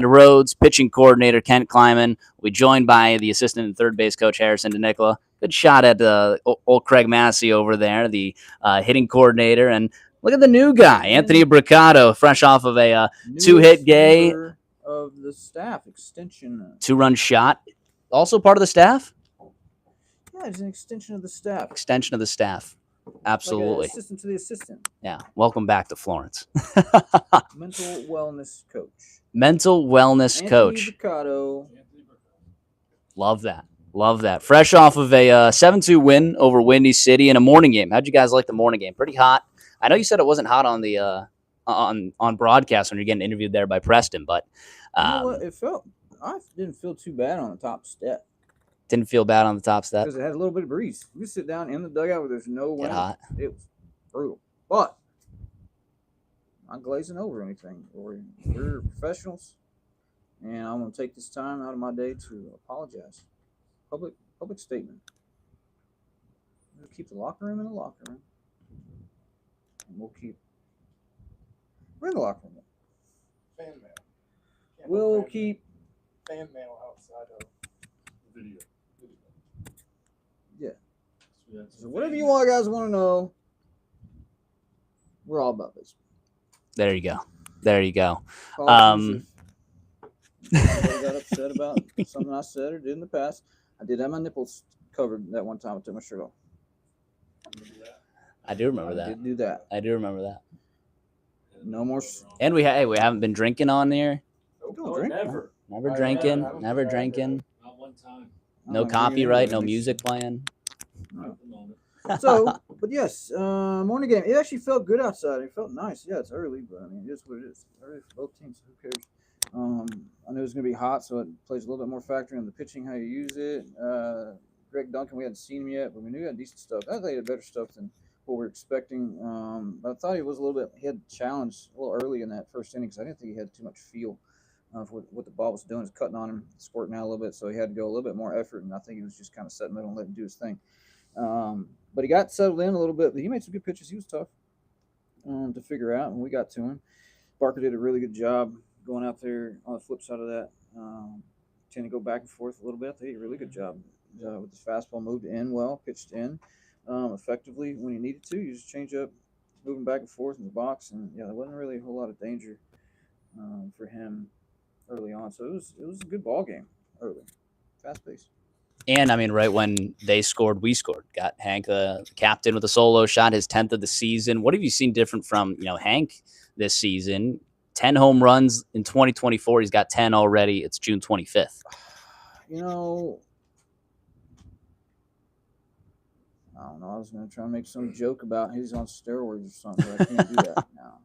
Rhodes, pitching coordinator Kent Kleiman. We joined by the assistant and third base coach Harrison DeNicola. Good shot at old Craig Massey over there, the hitting coordinator. And look at the new guy, Anthony Bricado, fresh off of a 2-hit game. Of the staff extension. 2-run shot. Also part of the staff? Yeah, it's an extension of the staff. Extension of the staff. Absolutely. Like assistant to the assistant. Yeah. Welcome back to Florence. Mental wellness coach. Mental wellness coach. Bricado. Love that. Love that. Fresh off of a 7-2 win over Windy City in a morning game. How'd you guys like the morning game? Pretty hot. I know you said it wasn't hot on the on broadcast when you're getting interviewed there by Preston, but you know what? I didn't feel too bad on the top step. Didn't feel bad on the top step because it had a little bit of breeze. You sit down in the dugout where there's no wind. Hot. It was brutal, but I'm not glazing over anything. We're professionals, and I'm going to take this time out of my day to apologize. Public statement. We'll keep the locker room in the locker room, and we're in the locker room. Fan mail. We'll keep fan mail outside of the video. Yeah. So whatever you guys want to know, we're all about this. There you go. There you go. Got upset about something I said or did in the past. I did have my nipples covered that one time I took my shirt off. I do remember that. I did do that. I do remember that. No more. And we haven't been drinking on here. Don't drink. Never drinking. Never drinking. Not one time. No copyright. No music playing. No. So, but yes, morning game. It actually felt good outside. It felt nice. Yeah, it's early, but I mean, it is what it is. Early for both teams. Who cares? I knew it was going to be hot, so it plays a little bit more factor in the pitching, how you use it. Greg Duncan, we hadn't seen him yet, but we knew he had decent stuff. I think he had better stuff than what we were expecting. But I thought he had challenged a little early in that first inning because I didn't think he had too much feel for what the ball was doing. It was cutting on him, squirting out a little bit, so he had to go a little bit more effort, and I think he was just kind of setting middle and letting him do his thing. But he got settled in a little bit. But he made some good pitches. He was tough to figure out, and we got to him. Barker did a really good job going out there on the flip side of that. Tend to go back and forth a little bit. They did a really good job with the fastball, moved in well, pitched in effectively when he needed to. Used change up, moving back and forth in the box, and yeah, there wasn't really a whole lot of danger for him early on. So it was a good ball game early, fast pace. And I mean, right when they scored, we scored. Got Hank, the captain, with a solo shot, his 10th of the season. What have you seen different from Hank this season? 10 home runs in 2024. He's got 10 already. It's June 25th. I don't know. I was going to try and make some joke about he's on steroids or something, but I can't do that now.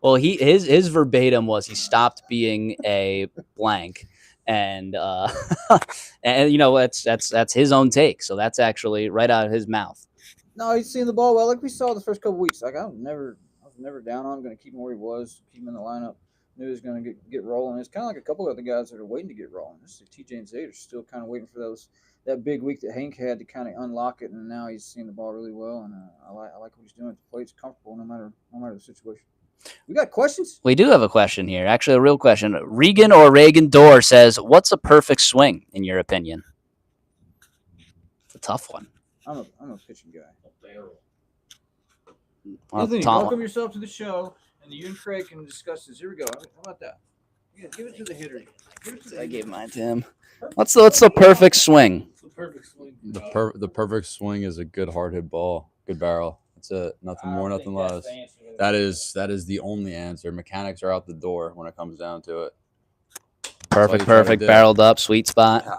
Well, his verbatim was he stopped being a blank. And that's his own take. So that's actually right out of his mouth. No, he's seeing the ball well. Like we saw the first couple weeks. Like I was never down on him. Going to keep him where he was. Keep him in the lineup. Knew he was going to get rolling. It's kind of like a couple of other guys that are waiting to get rolling. TJ and Zay are still kind of waiting for that big week that Hank had to kind of unlock it. And now he's seeing the ball really well. And I like what he's doing at the plate. He's comfortable no matter the situation. We got questions? We do have a question here. Actually, a real question. Regan or Reagan Dorr says, what's a perfect swing, in your opinion? It's a tough one. I'm a pitching guy. A barrel. Anthony, welcome yourself to the show, and you and Craig can discuss this. Here we go. How about that? Yeah, give it to the hitter. I gave mine to him. What's the perfect swing? The perfect swing. The perfect swing is a good hard hit ball, good barrel. That's it. Nothing more, nothing less. That is the only answer. Mechanics are out the door when it comes down to it. Perfect, barreled up, sweet spot. Yeah.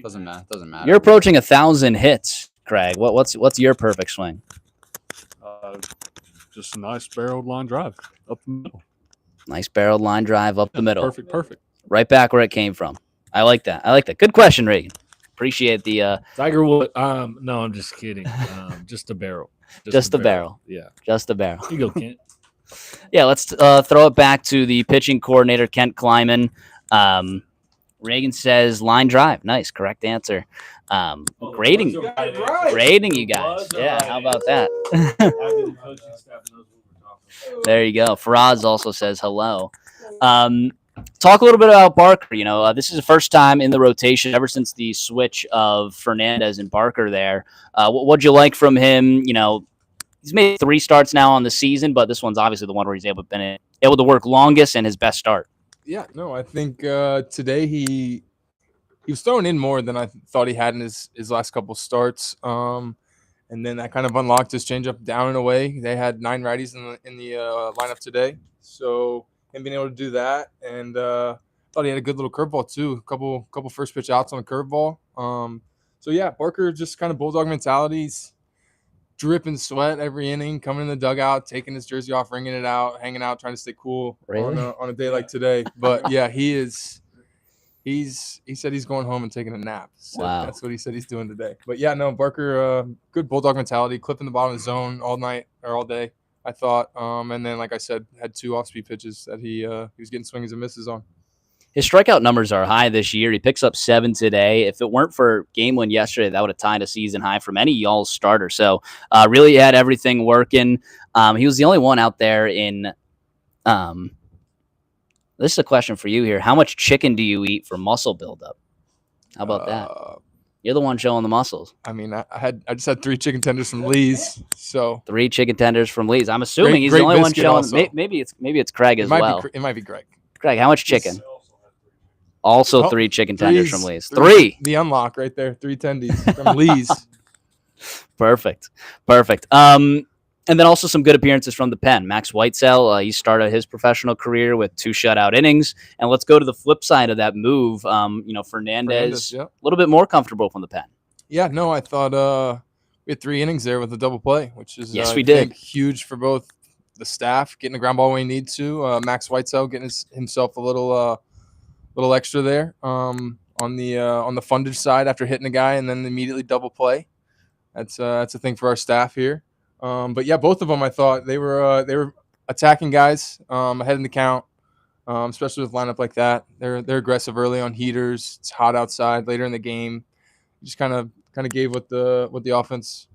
Doesn't matter. You're approaching 1,000 hits, Craig. What's your perfect swing? Just a nice barreled line drive up the middle. Nice barreled line drive up the middle. Perfect. Right back where it came from. I like that. Good question, Reagan. Appreciate the Tiger Wood. No, I'm just kidding. Just a barrel. Just the barrel. Yeah. Just the barrel. You go, Kent. Yeah, let's throw it back to the pitching coordinator, Kent Kleiman. Reagan says line drive. Nice, correct answer. Grading you guys. Yeah, how about that? There you go. Faraz also says hello. Talk a little bit about Barker. This is the first time in the rotation ever since the switch of Fernandez and Barker there. What'd you like from him? He's made 3 starts now on the season, but this one's obviously the one where he's able to work longest and his best start. Yeah, no, I think today he was throwing in more than I thought he had in his last couple starts. And then that kind of unlocked his changeup down and away. They had 9 righties in the lineup today, so him being able to do that, and thought he had a good little curveball too. A couple first pitch outs on a curveball. So yeah, Barker just kind of bulldog mentalities, dripping sweat every inning, coming in the dugout, taking his jersey off, wringing it out, hanging out, trying to stay cool on a day like today. But yeah, he said he's going home and taking a nap. So Wow. that's what he said he's doing today. But yeah, no, Barker, good bulldog mentality, clipping the bottom of the zone all night or all day, I thought. And then, like I said, had 2 off-speed pitches that he was getting swings and misses on. His strikeout numbers are high this year. He picks up 7 today. If it weren't for game 1 yesterday, that would have tied a season high from any Y'alls starter. So really had everything working. He was the only one out there in this is a question for you here. How much chicken do you eat for muscle buildup? How about that? You're the one showing the muscles. I mean, I just had 3 chicken tenders from Lee's. So 3 chicken tenders from Lee's. I'm assuming he's the only one showing. Maybe it's Craig as well. It might be Greg. Craig, how much chicken? Also 3 chicken tenders from Lee's. 3. The unlock right there. 3 tendies from Lee's. Perfect. And then also some good appearances from the pen. Max Whitesell, he started his professional career with 2 shutout innings. And let's go to the flip side of that move. Fernandez yeah. A little bit more comfortable from the pen. Yeah, no, I thought we had 3 innings there with a double play, which is yes, we did. Huge for both the staff, getting a ground ball when he needs to. Max Whitesell getting himself a little extra there on the fundage side after hitting a guy and then immediately double play. That's a thing for our staff here. But yeah, both of them, I thought they were attacking guys ahead in the count, especially with a lineup like that. They're aggressive early on heaters. It's hot outside later in the game. Just kind of gave what the offense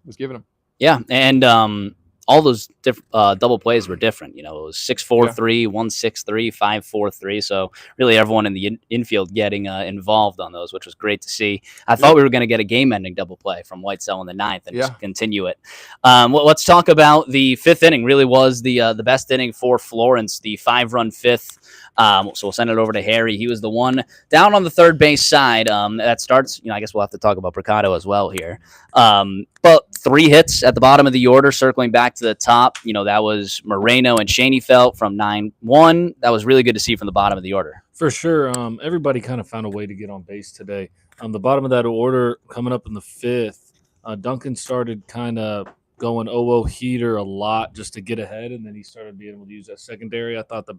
was giving them. Yeah, and all those double plays were different. It was 6-4-3, 1-6-3, 5-4-3. So really everyone in the infield getting involved on those, which was great to see. I thought we were going to get a game-ending double play from Whitesell in the 9th and just continue it. Let's talk about the 5th inning. Really was the best inning for Florence, the 5-run 5th. So we'll send it over to Harry. He was the one down on the third base side. That starts, I guess we'll have to talk about Mercado as well here. But 3 hits at the bottom of the order, circling back to the top. That was Moreno and Schoenfeld from 9-1. That was really good to see from the bottom of the order. For sure. Everybody kind of found a way to get on base today. The bottom of that order coming up in the 5th, Duncan started kind of going 0-0 heater a lot just to get ahead, and then he started being able to use that secondary. I thought the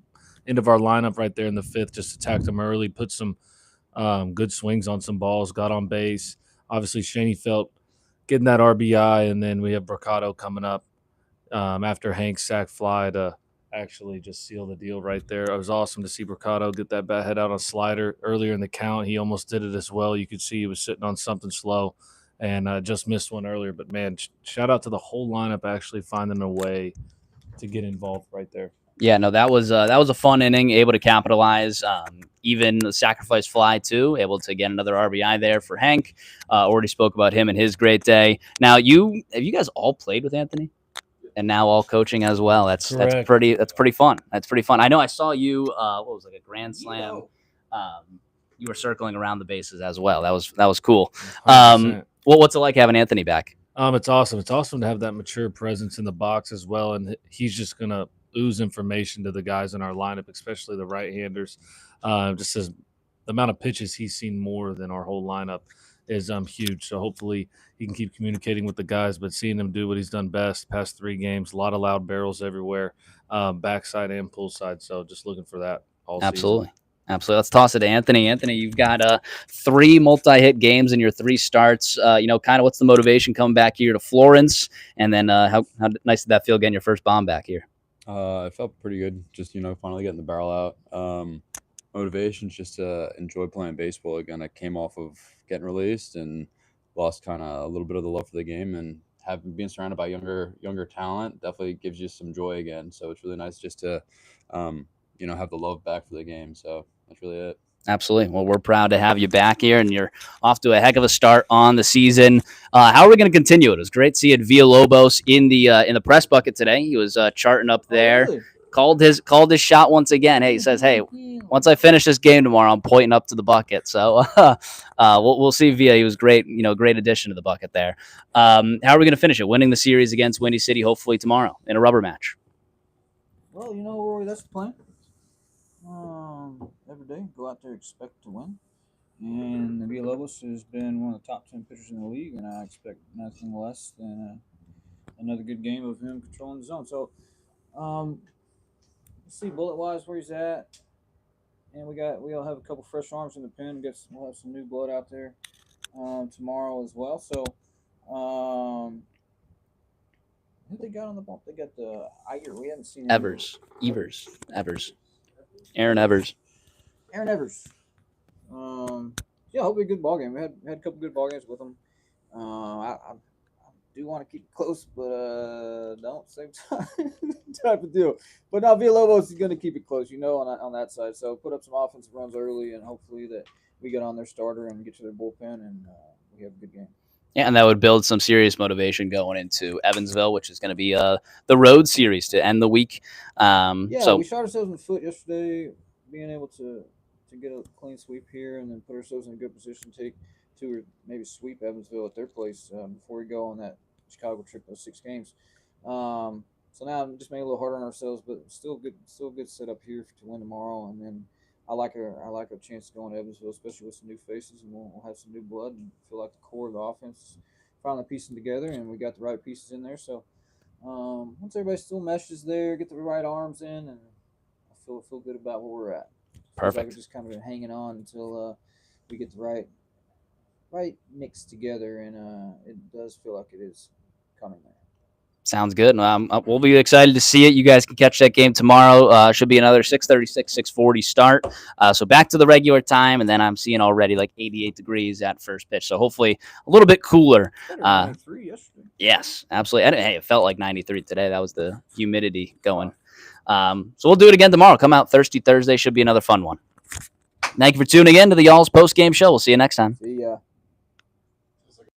end of our lineup right there in the 5th just attacked him early, put some good swings on some balls, got on base. Obviously, Schoenfeld getting that RBI, and then we have Mercado coming up after Hank's sac fly to actually just seal the deal right there. It was awesome to see Mercado get that bat head out on slider earlier in the count. He almost did it as well. You could see he was sitting on something slow and just missed one earlier. But, man, shout out to the whole lineup actually finding a way to get involved right there. Yeah, no, that was a fun inning, able to capitalize. Even the sacrifice fly too, able to get another RBI there for Hank. Already spoke about him and his great day. Now, have you guys all played with Anthony, and now all coaching as well? That's pretty fun. That's pretty fun. I know I saw you. What was it, like a grand slam? You were circling around the bases as well. That was cool. What's it like having Anthony back? It's awesome. It's awesome to have that mature presence in the box as well, and he's just gonna ooze information to the guys in our lineup, especially the right-handers. Just as the amount of pitches he's seen more than our whole lineup is huge. So hopefully he can keep communicating with the guys, but seeing him do what he's done best past 3 games, a lot of loud barrels everywhere, backside and pull side. So just looking for that all Absolutely. season. Absolutely. Let's toss it to Anthony. Anthony, you've got 3 multi-hit games in your 3 starts. Kind of what's the motivation coming back here to Florence? And then how nice did that feel getting your first bomb back here? It felt pretty good. Just, finally getting the barrel out. Motivation's just to enjoy playing baseball again. I came off of getting released and lost kind of a little bit of the love for the game, and being surrounded by younger talent definitely gives you some joy again. So it's really nice just to have the love back for the game. So that's really it. Absolutely. Well, we're proud to have you back here, and you're off to a heck of a start on the season. How are we going to continue it? It was great seeing Villalobos in the press bucket today. He was charting up there. Really? Called his shot once again. Hey, he says, "Hey, once I finish this game tomorrow, I'm pointing up to the bucket." So we'll see. Villa, he was great. Great addition to the bucket there. How are we going to finish it? Winning the series against Windy City, hopefully tomorrow in a rubber match. Well, Rory, that's the plan. Every day, go out there, expect to win. And Villalobos has been one of the top 10 pitchers in the league, and I expect nothing less than another good game of him controlling the zone. So, let's see bullet wise where he's at, and we'll have a couple fresh arms in the pen. We'll have some new blood out there tomorrow as well. So, who they got on the bump? They got the Iger. We haven't seen him. Evers. Aaron Evers. Aaron Evers. Yeah, hopefully a good ball game. We had a couple good ball games with them. I do want to keep it close, but don't same time type of deal. But now Villalobos is going to keep it close, on that side. So put up some offensive runs early, and hopefully that we get on their starter and get to their bullpen, and we have a good game. Yeah, and that would build some serious motivation going into Evansville, which is going to be the road series to end the week. We shot ourselves in the foot yesterday, being able to get a clean sweep here and then put ourselves in a good position to take two or maybe sweep Evansville at their place before we go on that Chicago trip, those 6 games. So now I'm just making a little harder on ourselves, but still good setup here to win tomorrow. And then I like our chance to go into Evansville, especially with some new faces, and we'll have some new blood and feel like the core of the offense is finally piecing together, and we got the right pieces in there. So once everybody still meshes there, get the right arms in, and I feel good about where we're at. Perfect. Like we're just kind of been hanging on until we get the right mix together, and it does feel like it is coming there. Sounds good. We'll be excited to see it. You guys can catch that game tomorrow. Should be another 6:36, 6:40 start. So back to the regular time, and then I'm seeing already like 88 degrees at first pitch. So hopefully a little bit cooler. 93 yesterday. Yes, absolutely. Hey, it felt like 93 today. That was the humidity going. So we'll do it again tomorrow. Come out Thirsty Thursday. Should be another fun one. Thank you for tuning in to the Y'alls post game show. We'll see you next time. See ya.